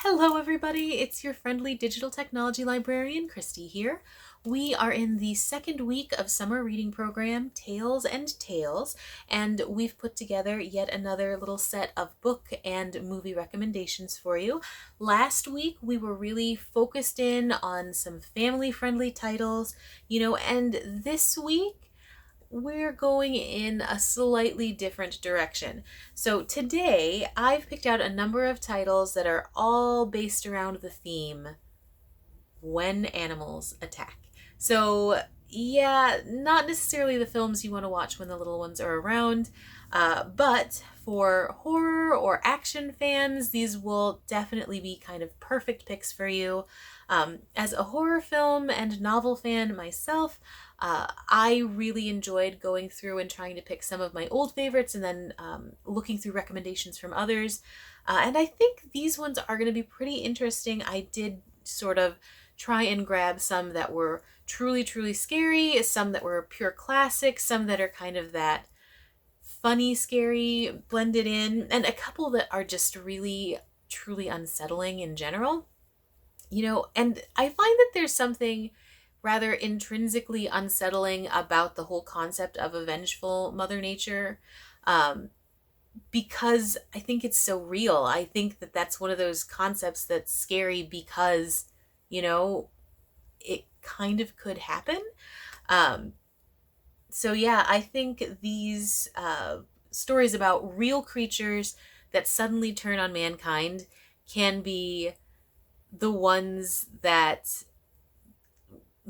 Hello everybody, it's your friendly digital technology librarian, Christy here. We are in the second week of summer reading program, Tales and Tales, and we've put together yet another little set of book and movie recommendations for you. Last week we were really focused in on some family-friendly titles, and this week we're going in a slightly different direction. So today I've picked out a number of titles that are all based around the theme when animals attack. So yeah, not necessarily the films you want to watch when the little ones are around, but for horror or action fans, these will definitely be kind of perfect picks for you. As a horror film and novel fan myself, I really enjoyed going through and trying to pick some of my old favorites and then looking through recommendations from others. And I think these ones are going to be pretty interesting. I did sort of try and grab some that were truly, truly scary, some that were pure classics, some that are kind of that funny, scary blended in, and a couple that are just really, truly unsettling in general. And I find that there's something rather intrinsically unsettling about the whole concept of a vengeful Mother Nature. Um, because I think it's so real. I think that that's one of those concepts that's scary because, you know, it kind of could happen. Um, so yeah, I think these stories about real creatures that suddenly turn on mankind can be the ones that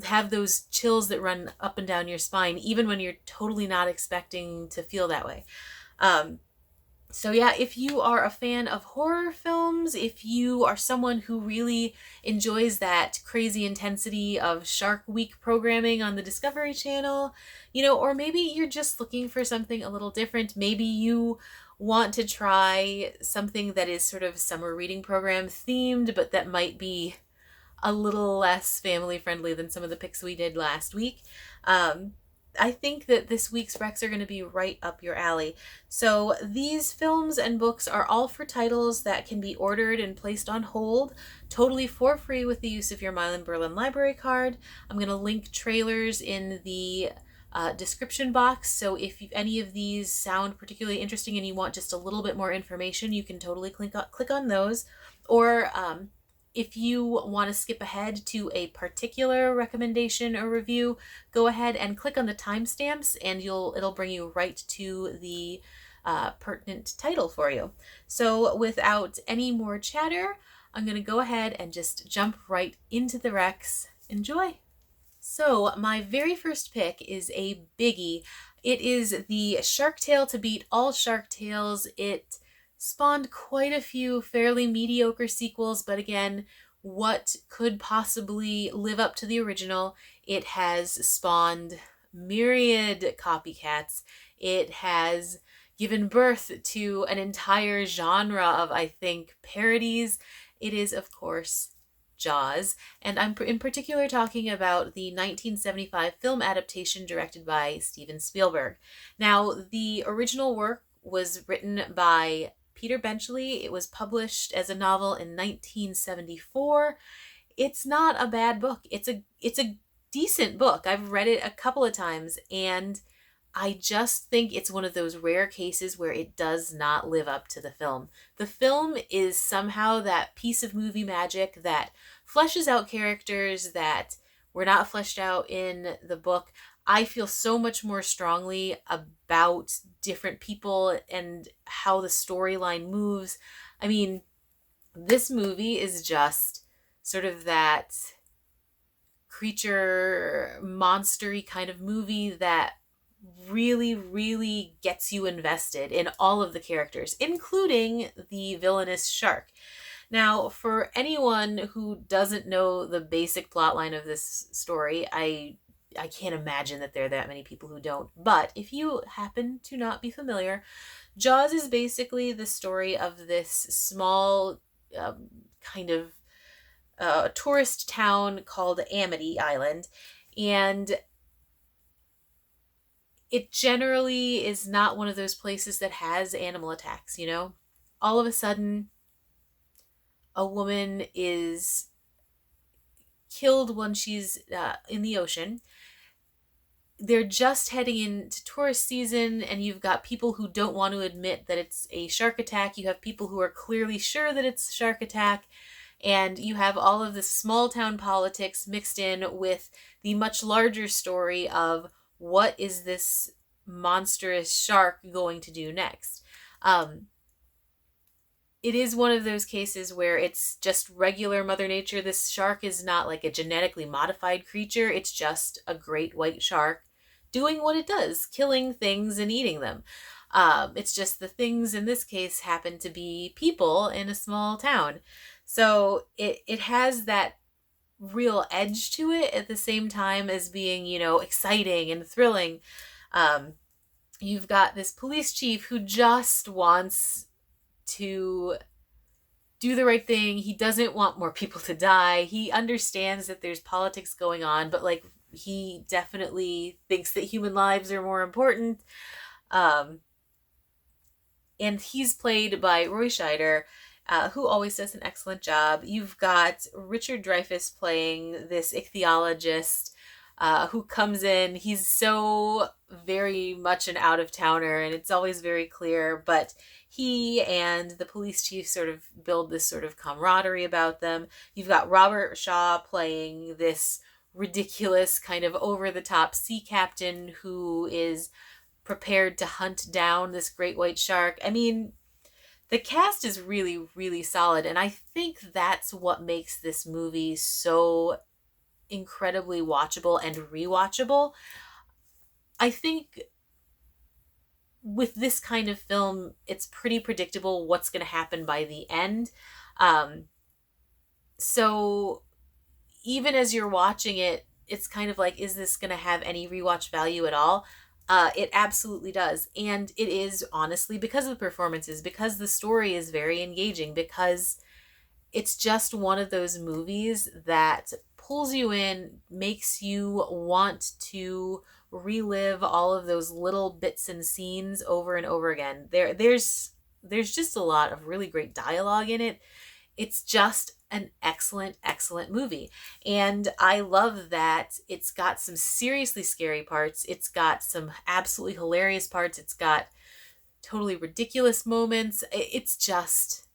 have those chills that run up and down your spine, even when you're totally not expecting to feel that way. Um, So yeah, if you are a fan of horror films, if you are someone who really enjoys that crazy intensity of Shark Week programming on the Discovery Channel, or maybe you're just looking for something a little different, maybe you want to try something that is sort of summer reading program themed, but that might be a little less family friendly than some of the picks we did last week. Um, I think that this week's recs are going to be right up your alley. So these films and books are all for titles that can be ordered and placed on hold totally for free with the use of your Milan-Berlin library card. I'm going to link trailers in the description box, so if any of these sound particularly interesting and you want just a little bit more information, you can totally click on those. Or if you want to skip ahead to a particular recommendation or review, go ahead and click on the timestamps and it'll bring you right to the pertinent title for you. So without any more chatter, I'm going to go ahead and just jump right into the recs. Enjoy! So my very first pick is a biggie. It is the Shark Tale to beat all Shark Tales. It spawned quite a few fairly mediocre sequels, but again, what could possibly live up to the original? It has spawned myriad copycats. It has given birth to an entire genre of, I think, parodies. It is, of course, Jaws, and I'm in particular talking about the 1975 film adaptation directed by Steven Spielberg. Now, the original work was written by Peter Benchley. It was published as a novel in 1974. It's not a bad book. It's a decent book. I've read it a couple of times, and I just think it's one of those rare cases where it does not live up to the film. The film is somehow that piece of movie magic that fleshes out characters that were not fleshed out in the book. I feel so much more strongly about different people and how the storyline moves. I mean, this movie is just sort of that creature monstery kind of movie that really, really gets you invested in all of the characters, including the villainous shark. Now, for anyone who doesn't know the basic plotline of this story, I can't imagine that there are that many people who don't. But if you happen to not be familiar, Jaws is basically the story of this small kind of tourist town called Amity Island. And it generally is not one of those places that has animal attacks, All of a sudden, a woman is killed when she's in the ocean. They're just heading into tourist season, and you've got people who don't want to admit that it's a shark attack. You have people who are clearly sure that it's a shark attack. And you have all of this small town politics mixed in with the much larger story of what is this monstrous shark going to do next. It is one of those cases where it's just regular Mother Nature. This shark is not like a genetically modified creature. It's just a great white shark doing what it does, killing things and eating them. It's just the things in this case happen to be people in a small town. So it has that real edge to it at the same time as being, exciting and thrilling. You've got this police chief who just wants to do the right thing. He doesn't want more people to die. He understands that there's politics going on, but he definitely thinks that human lives are more important. And he's played by Roy Scheider, who always does an excellent job. You've got Richard Dreyfuss playing this ichthyologist who comes in. He's so very much an out-of-towner, and it's always very clear, but he and the police chief sort of build this sort of camaraderie about them. You've got Robert Shaw playing this ridiculous kind of over-the-top sea captain who is prepared to hunt down this great white shark. I mean, the cast is really, really solid, and I think that's what makes this movie so incredibly watchable and rewatchable. I think with this kind of film, it's pretty predictable what's going to happen by the end. So even as you're watching it, it's kind of like, is this going to have any rewatch value at all? It absolutely does. And it is, honestly, because of the performances, because the story is very engaging, because it's just one of those movies that pulls you in, makes you want to relive all of those little bits and scenes over and over again. There's just a lot of really great dialogue in it. It's just an excellent, excellent movie. And I love that it's got some seriously scary parts. It's got some absolutely hilarious parts. It's got totally ridiculous moments. It's just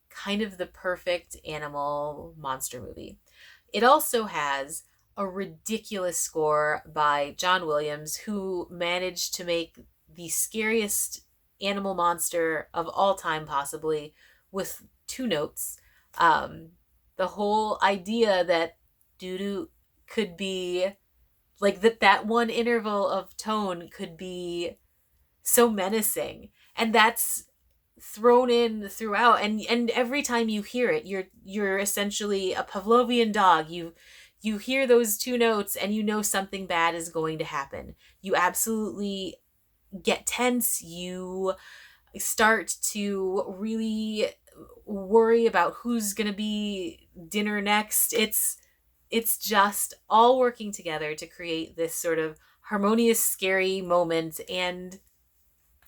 kind of the perfect animal monster movie. It also has a ridiculous score by John Williams, who managed to make the scariest animal monster of all time, possibly, with 2 notes. The whole idea that doo-doo could be like that one interval of tone could be so menacing, and that's thrown in throughout, and every time you hear it, you're essentially a Pavlovian dog. You hear those 2 notes and you know something bad is going to happen. You absolutely get tense. You start to really worry about who's going to be dinner next. It's just all working together to create this sort of harmonious, scary moment, and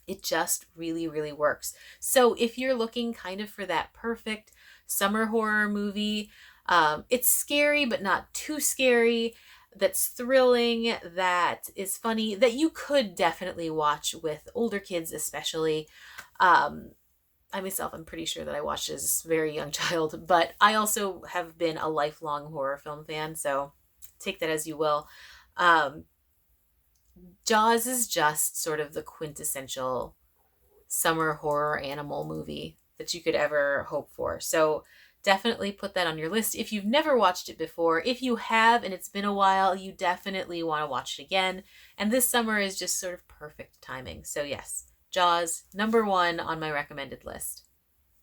it just really, really works. So if you're looking kind of for that perfect summer horror movie, it's scary but not too scary, that's thrilling, that is funny, that you could definitely watch with older kids especially. I myself, I'm pretty sure that I watched as a very young child, but I also have been a lifelong horror film fan, so take that as you will. Jaws is just sort of the quintessential summer horror animal movie that you could ever hope for. So definitely put that on your list if you've never watched it before. If you have and it's been a while, you definitely want to watch it again. And this summer is just sort of perfect timing. So yes, Jaws, number 1 on my recommended list.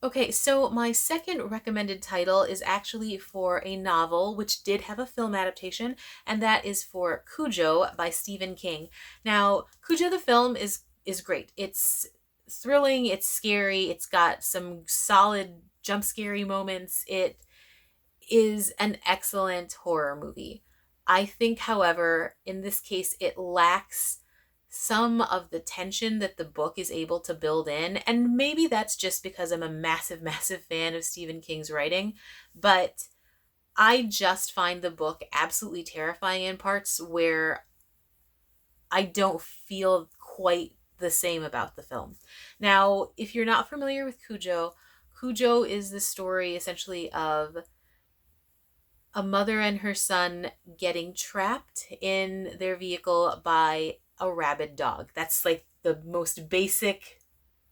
Okay, so my second recommended title is actually for a novel which did have a film adaptation, and that is for Cujo by Stephen King. Now, Cujo the film is great. It's thrilling, it's scary, it's got some solid jump scary moments. It is an excellent horror movie. I think, however, in this case, it lacks some of the tension that the book is able to build in. And maybe that's just because I'm a massive, massive fan of Stephen King's writing, but I just find the book absolutely terrifying in parts where I don't feel quite the same about the film. Now, if you're not familiar with Cujo, Cujo is the story essentially of a mother and her son getting trapped in their vehicle by a rabid dog. That's like the most basic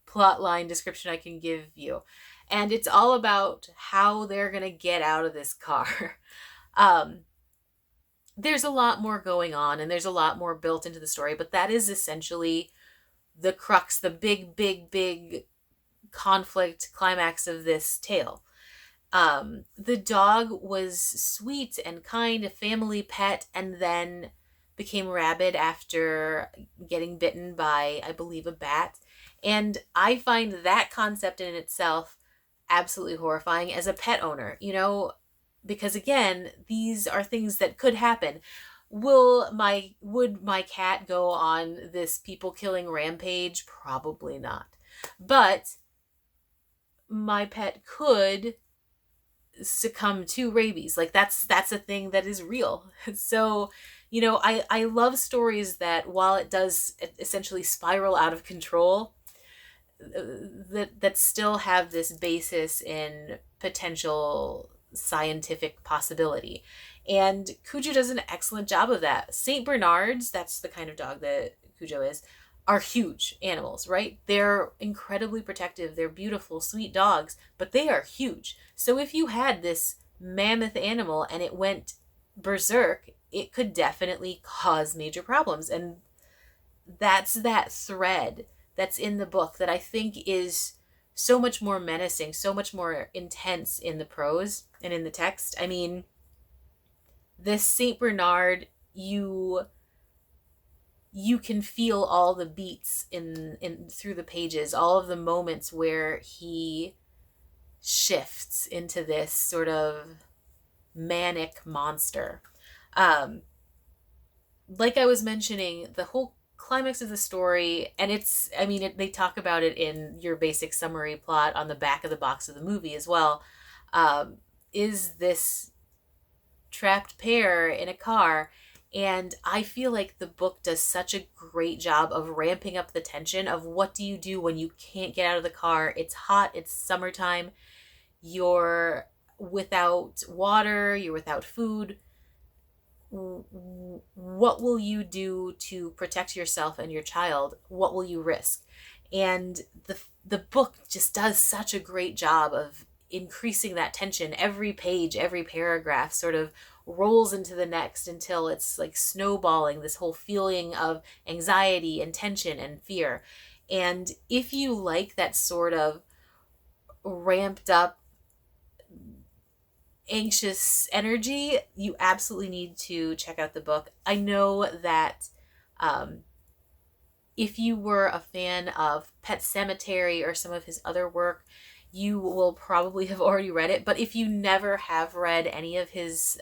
plot line description I can give you. And it's all about how they're going to get out of this car. Um, there's a lot more going on and there's a lot more built into the story, but that is essentially the crux, the big, big, big conflict climax of this tale. The dog was sweet and kind, a family pet, and then became rabid after getting bitten by, I believe, a bat. And I find that concept in itself absolutely horrifying as a pet owner, because again, these are things that could happen. Would my cat go on this people killing rampage? Probably not. But my pet could succumb to rabies. Like that's a thing that is real. So, I love stories that while it does essentially spiral out of control, that still have this basis in potential scientific possibility. And Cujo does an excellent job of that. St. Bernards, that's the kind of dog that Cujo is, are huge animals, right? They're incredibly protective. They're beautiful, sweet dogs, but they are huge. So if you had this mammoth animal and it went berserk, it could definitely cause major problems. And that's that thread that's in the book that I think is so much more menacing, so much more intense in the prose and in the text. I mean, this St. Bernard, you can feel all the beats in through the pages, all of the moments where he shifts into this sort of manic monster. Like I was mentioning, the whole climax of the story, and they talk about it in your basic summary plot on the back of the box of the movie as well, is this trapped pair in a car. And I feel like the book does such a great job of ramping up the tension of what do you do when you can't get out of the car. It's hot, it's summertime, you're without water, you're without food. What will you do to protect yourself and your child? What will you risk? And the book just does such a great job of increasing that tension. Every page, every paragraph sort of rolls into the next until it's like snowballing, this whole feeling of anxiety and tension and fear. And if you like that sort of ramped up anxious energy, you absolutely need to check out the book. I know that if you were a fan of Pet Sematary or some of his other work, you will probably have already read it. But if you never have read any of his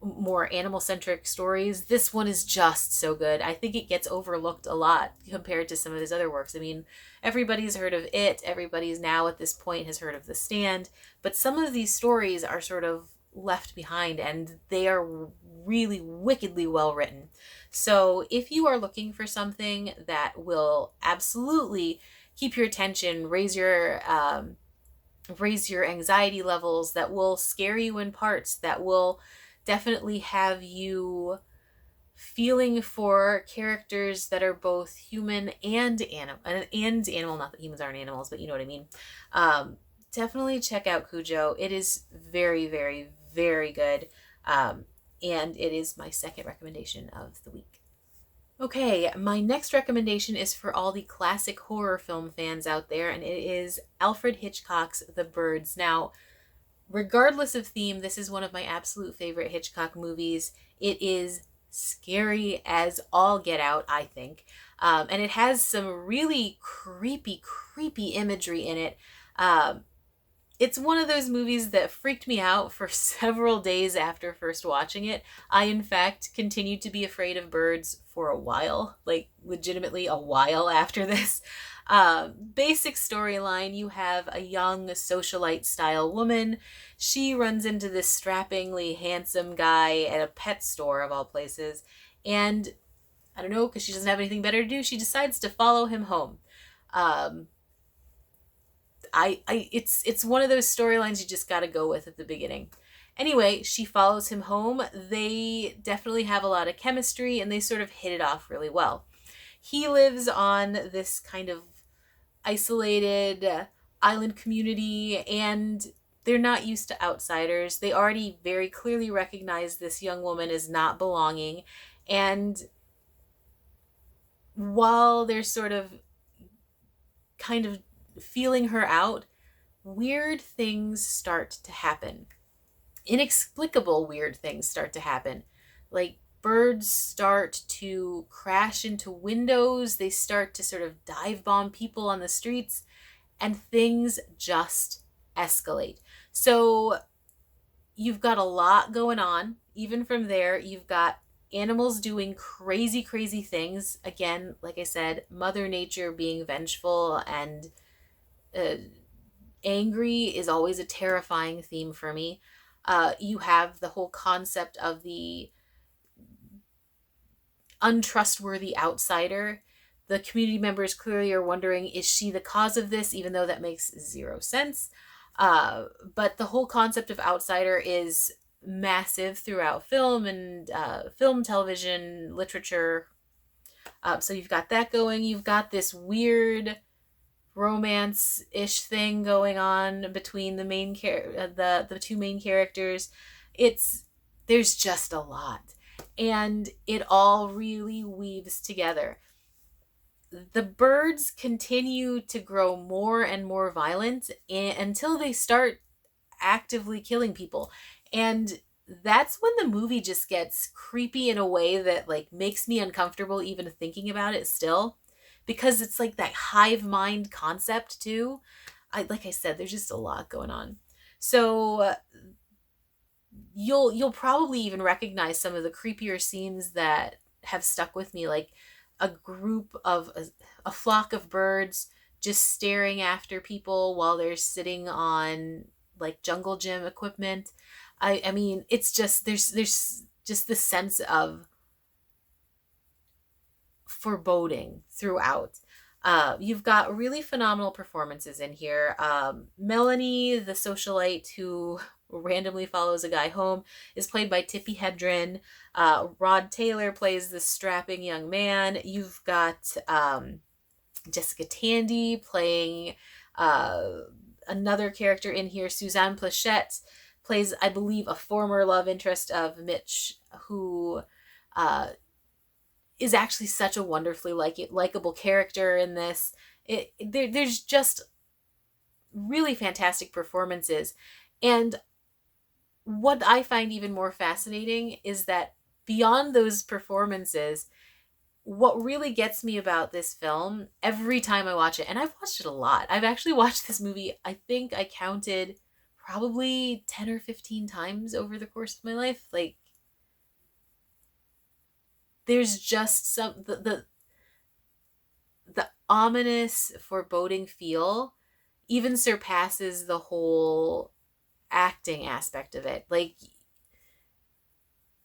more animal-centric stories, this one is just so good. I think it gets overlooked a lot compared to some of his other works. I mean, everybody's heard of it. Everybody's now at this point has heard of The Stand. But some of these stories are sort of left behind, and they are really wickedly well written. So if you are looking for something that will absolutely keep your attention, raise your anxiety levels, that will scare you in parts, that will definitely have you feeling for characters that are both human and animal, not that humans aren't animals, but you know what I mean. Definitely check out Cujo. It is very, very, very good. And it is my second recommendation of the week. Okay, my next recommendation is for all the classic horror film fans out there, and it is Alfred Hitchcock's The Birds. Now, regardless of theme, this is one of my absolute favorite Hitchcock movies. It is scary as all get out, I think. And it has some really creepy, creepy imagery in it. It's one of those movies that freaked me out for several days after first watching it. I, in fact, continued to be afraid of birds for a while, like legitimately a while after this. Basic storyline, you have a young socialite style woman. She runs into this strappingly handsome guy at a pet store, of all places. And I don't know, because she doesn't have anything better to do, she decides to follow him home. Um, it's one of those storylines you just got to go with at the beginning. Anyway, she follows him home. They definitely have a lot of chemistry and they sort of hit it off really well. He lives on this kind of isolated island community and they're not used to outsiders. They already very clearly recognize this young woman as not belonging. And while they're sort of kind of feeling her out, weird things start to happen. Inexplicable weird things start to happen. Like birds start to crash into windows, they start to sort of dive bomb people on the streets, and things just escalate. So you've got a lot going on. Even from there, you've got animals doing crazy, crazy things. Again, like I said, Mother Nature being vengeful and uh, angry is always a terrifying theme for me. You have the whole concept of the untrustworthy outsider. The community members clearly are wondering, is she the cause of this? Even though that makes zero sense. But the whole concept of outsider is massive throughout film and film, television, literature. So you've got that going. You've got this weird romance-ish thing going on between the two main characters. There's just a lot, and it all really weaves together. The birds continue to grow more and more violent until they start actively killing people, and that's when the movie just gets creepy in a way that like makes me uncomfortable even thinking about it still, because it's like that hive mind concept too. Like I said, there's just a lot going on. So you'll probably even recognize some of the creepier scenes that have stuck with me, like a group of a flock of birds just staring after people while they're sitting on like jungle gym equipment. I mean, it's just there's just the sense of foreboding throughout. You've got really phenomenal performances in here. Melanie, the socialite who randomly follows a guy home, is played by Tippi Hedren. Rod Taylor plays the strapping young man. You've got Jessica Tandy playing another character in here. Suzanne Plachette plays, I believe, a former love interest of Mitch, who is actually such a wonderfully likable character in this. There's just really fantastic performances. And what I find even more fascinating is that beyond those performances, what really gets me about this film every time I watch it, and I've watched it a lot. I've actually watched this movie, I think I counted probably 10 or 15 times over the course of my life. Like, there's just the ominous foreboding feel even surpasses the whole acting aspect of it. Like,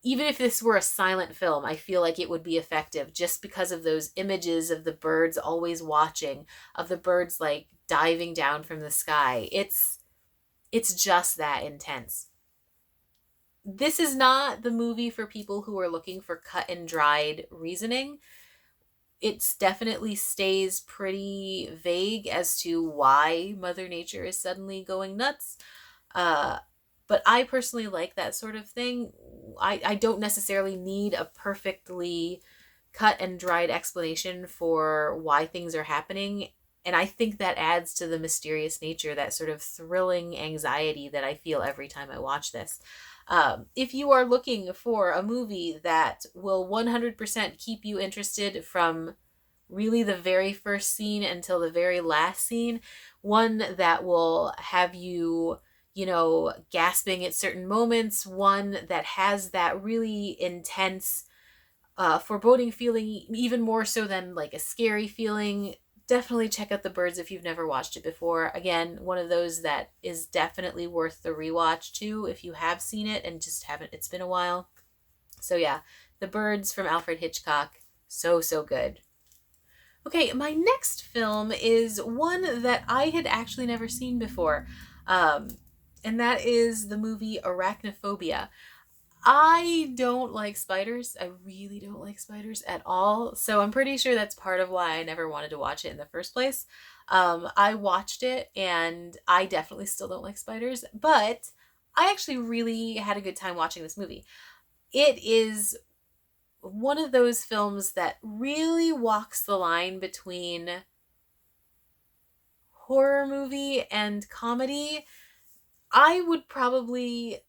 even if this were a silent film, I feel like it would be effective just because of those images of the birds always watching, of the birds like diving down from the sky. It's just that intense. This is not the movie for people who are looking for cut and dried reasoning. It definitely stays pretty vague as to why Mother Nature is suddenly going nuts. But I personally like that sort of thing. I don't necessarily need a perfectly cut and dried explanation for why things are happening. And I think that adds to the mysterious nature, that sort of thrilling anxiety that I feel every time I watch this. If you are looking for a movie that will 100% keep you interested from really the very first scene until the very last scene, one that will have you, gasping at certain moments, one that has that really intense foreboding feeling, even more so than like a scary feeling. Definitely check out The Birds if you've never watched it before. Again, one of those that is definitely worth the rewatch too if you have seen it and just haven't, it's been a while. So yeah, The Birds from Alfred Hitchcock. So, so good. Okay, my next film is one that I had actually never seen before. Um, and that is the movie Arachnophobia. I don't like spiders. I really don't like spiders at all. So I'm pretty sure that's part of why I never wanted to watch it in the first place. I watched it and I definitely still don't like spiders, but I actually really had a good time watching this movie. It is one of those films that really walks the line between horror movie and comedy. I would probably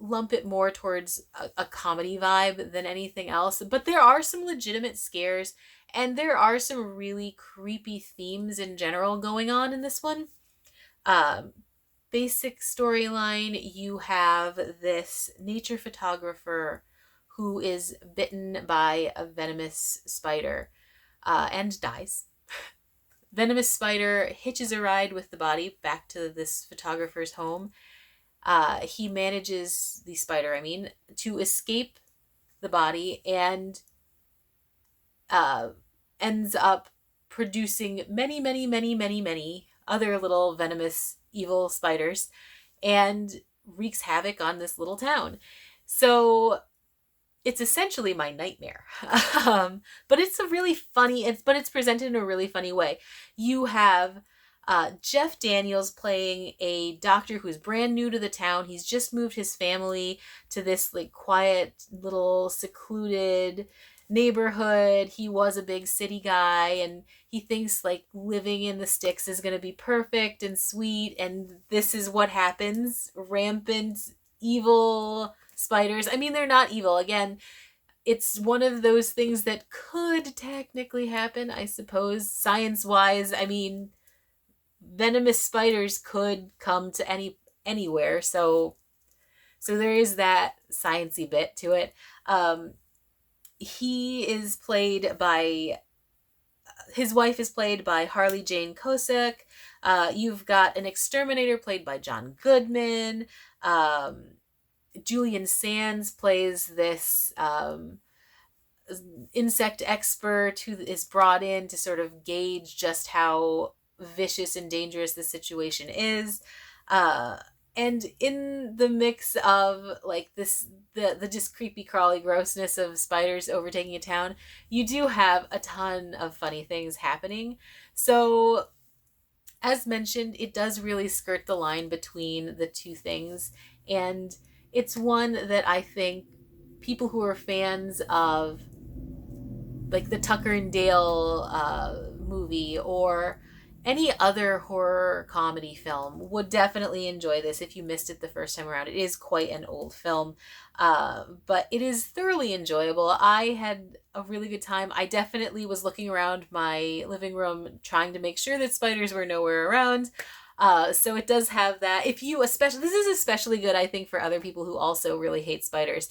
lump it more towards a comedy vibe than anything else, but there are some legitimate scares and there are some really creepy themes in general going on in this one. Um, Basic storyline, you have this nature photographer who is bitten by a venomous spider and dies. Venomous spider hitches a ride with the body back to this photographer's home. He manages, the spider, I mean, to escape the body and uh, ends up producing many, many, many, many, many other little venomous evil spiders and wreaks havoc on this little town. So it's essentially my nightmare. But it's a really funny, but it's presented in a really funny way. You have Jeff Daniels playing a doctor who's brand new to the town. He's just moved his family to this like quiet little secluded neighborhood. He was a big city guy and he thinks like living in the sticks is going to be perfect and sweet, and this is what happens. Rampant evil spiders. I mean, they're not evil. Again, it's one of those things that could technically happen, I suppose, science-wise. I mean, venomous spiders could come to anywhere, so there is that sciencey bit to it. He is played by his wife is played by Harley Jane Kosick. You've got an exterminator played by John Goodman. Julian Sands plays this insect expert who is brought in to sort of gauge just how vicious and dangerous the situation is. And in the mix of like the just creepy crawly grossness of spiders overtaking a town, you do have a ton of funny things happening. So as mentioned, it does really skirt the line between the two things, and it's one that I think people who are fans of like the Tucker and Dale movie or any other horror comedy film would definitely enjoy this if you missed it the first time around. It is quite an old film, but it is thoroughly enjoyable. I had a really good time. I definitely was looking around my living room trying to make sure that spiders were nowhere around. So it does have that. If you especially, this is especially good, I think, for other people who also really hate spiders,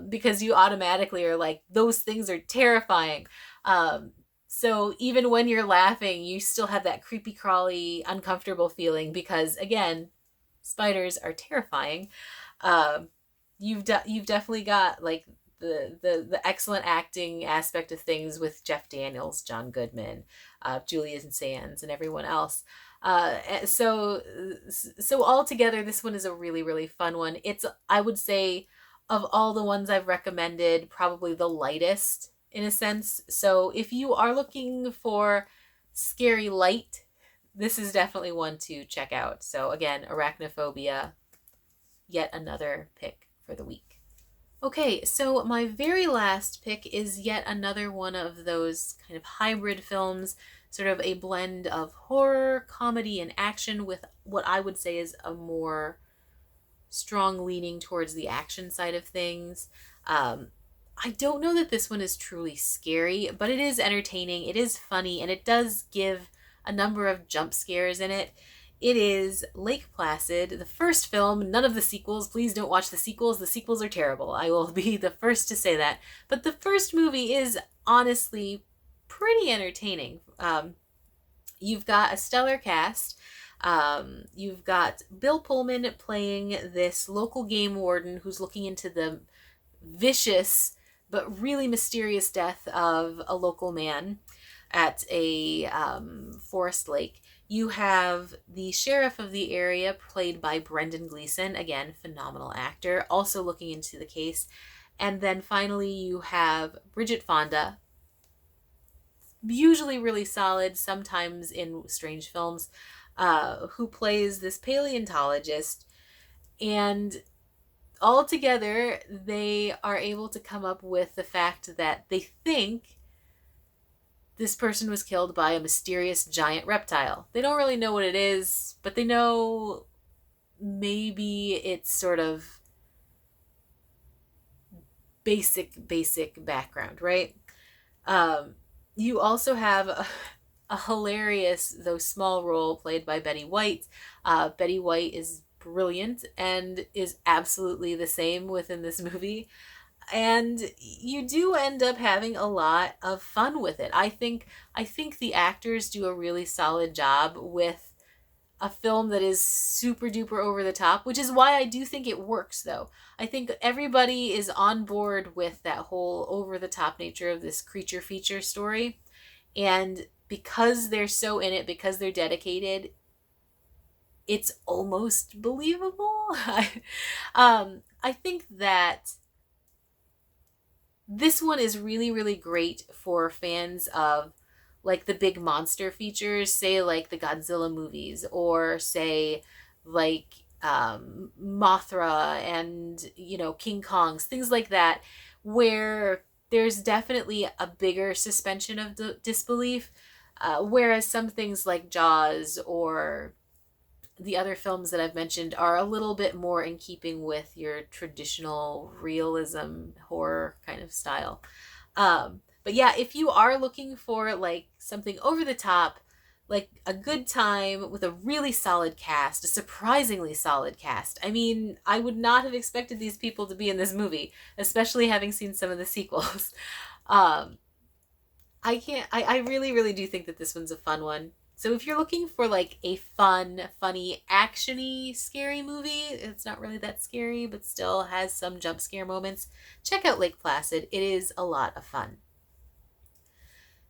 because you automatically are like, those things are terrifying. So even when you're laughing, you still have that creepy crawly, uncomfortable feeling because, again, spiders are terrifying. You've definitely got like the excellent acting aspect of things with Jeff Daniels, John Goodman, Julian Sands, and everyone else. So altogether, this one is a really, really fun one. It's, I would say, of all the ones I've recommended, probably the lightest in a sense. So if you are looking for scary light, this is definitely one to check out. So again, Arachnophobia, yet another pick for the week. Okay, so my very last pick is yet another one of those kind of hybrid films, sort of a blend of horror, comedy, and action with what I would say is a more strong leaning towards the action side of things. I don't know that this one is truly scary, but it is entertaining, it is funny, and it does give a number of jump scares in it. It is Lake Placid, the first film, none of the sequels. Please don't watch the sequels. The sequels are terrible. I will be the first to say that. But the first movie is honestly pretty entertaining. You've got a stellar cast. You've got Bill Pullman playing this local game warden who's looking into the vicious but really mysterious death of a local man at a forest lake. You have the sheriff of the area, played by Brendan Gleeson, again, phenomenal actor, also looking into the case. And then finally, you have Bridget Fonda, usually really solid, sometimes in strange films, who plays this paleontologist. And all together, they are able to come up with the fact that they think this person was killed by a mysterious giant reptile. They don't really know what it is, but they know maybe it's sort of basic background, right? You also have a hilarious, though small, role played by Betty White. Betty White is brilliant and is absolutely the same within this movie. And you do end up having a lot of fun with it. I think the actors do a really solid job with a film that is super duper over the top, which is why I do think it works, though. I think everybody is on board with that whole over the top nature of this creature feature story. And because they're so in it, because they're dedicated, it's almost believable. I think that this one is really, really great for fans of like the big monster features, say like the Godzilla movies, or say like Mothra and, you know, King Kongs, things like that, where there's definitely a bigger suspension of disbelief. Whereas some things like Jaws or the other films that I've mentioned are a little bit more in keeping with your traditional realism horror kind of style. But yeah, if you are looking for like something over the top, like a good time with a really solid cast, a surprisingly solid cast. I mean, I would not have expected these people to be in this movie, especially having seen some of the sequels. Um, I really, really do think that this one's a fun one. So if you're looking for like a fun, funny, action-y, scary movie, it's not really that scary, but still has some jump scare moments, check out Lake Placid. It is a lot of fun.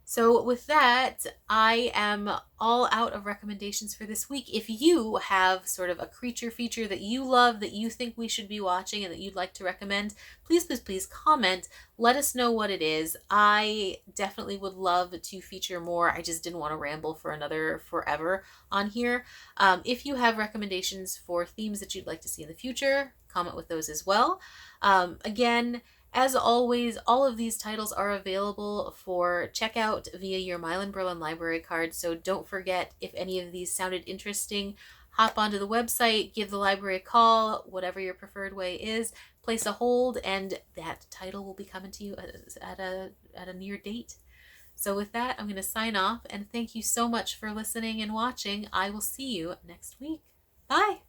So with that, I am all out of recommendations for this week. If you have sort of a creature feature that you love, that you think we should be watching and that you'd like to recommend, please comment. Let us know what it is. I definitely would love to feature more. I just didn't want to ramble for another forever on here. If you have recommendations for themes that you'd like to see in the future, comment with those as well. Again, as always, all of these titles are available for checkout via your Milan-Berlin library card, so don't forget, if any of these sounded interesting, hop onto the website, give the library a call, whatever your preferred way is, place a hold, and that title will be coming to you at a near date. So with that, I'm going to sign off, and thank you so much for listening and watching. I will see you next week. Bye!